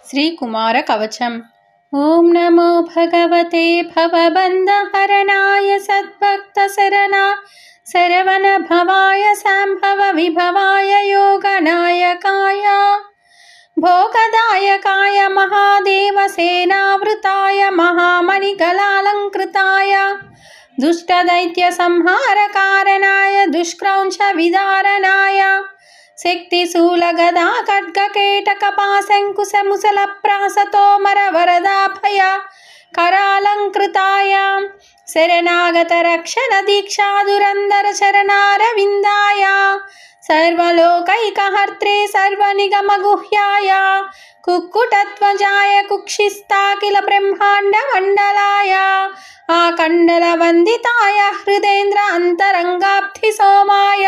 श्रीकुमार कवचम्। ओं नमो भगवते भवबन्धहरणाय सद्भक्तशरणा शरवणभवाय सम्भव विभवाय योगनायकाय भोगदायकाय महादेवसेनावृताय महामणिगलालङ्कृताय दुष्टदैत्यसंहारकारणाय दुष्क्रौञ्चविदारणाय शक्तिशूलगदा खड्गकेटकपाशङ्कुशमुसलप्रासतोमरवरदाभय करालङ्कृताय शरणागतरक्षणदीक्षाधुरन्धरचरणारविन्दाय सर्वलोकैकहर्त्रे सर्वनिगमगुह्याय कुक्कुटध्वजाय कुक्षिस्ताखिल ब्रह्माण्डमण्डलाय आकण्डलवन्दिताय हृदेन्द्र अन्तरङ्गाब्धिसोमाय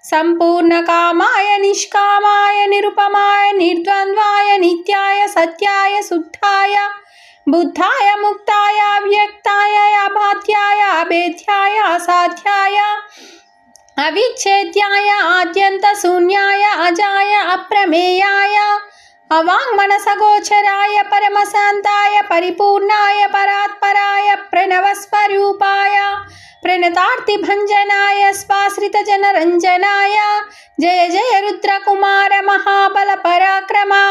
सम्पूर्णकामाय निष्कामाय निरुपमाय निर्द्वन्द्वाय नित्याय सत्याय शुद्धाय बुद्धाय मुक्ताय अव्यक्ताय अबाध्याय अभेद्याय असाध्याय अविच्छेद्याय आद्यन्तशून्याय अजाय अप्रमेयाय अवाङ्मनसगोचराय परमशान्ताय परिपूर्णाय परात्पराय प्रणवस्वरूपाय प्रणतार्तिभञ्जनाय स्वाश्रितजनरञ्जनाय जय जय रुद्रकुमार महाबल पराक्रमा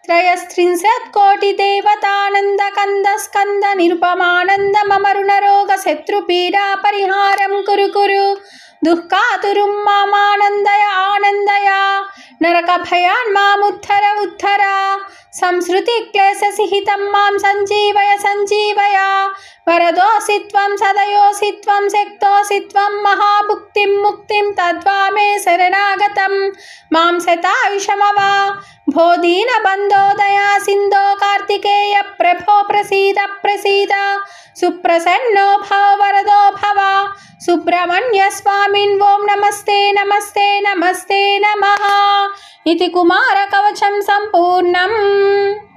त्रयस्त्रिंशत्कोटिदेवतानन्दकन्दस्कन्द निरुपमानन्द मम ऋणरोगशत्रुपीडा परिहारं कुरु कुरु दुःखातुरुं मामानन्दय आनन्दय नरकभयान् मामुद्धर उद्धर संसृतिक्लेशसिहितं मां सञ्जीवय सञ्जीवय वरदोऽसि त्वं सदयोऽसि त्वं शक्तोऽसि त्वं महाभुक्तिं मुक्तिं तद्वा मे शरणागतं मां शतायुषमव भो दीनबन्धो दया सिन्धो कार्तिकेय प्रभो प्रसीद प्रसीद सुप्रसन्नो भव वरदो भव सुब्रह्मण्य स्वामिन् ओं नमस्ते नमस्ते नमस्ते नमः इति कुमार कवचं सम्पूर्णम्।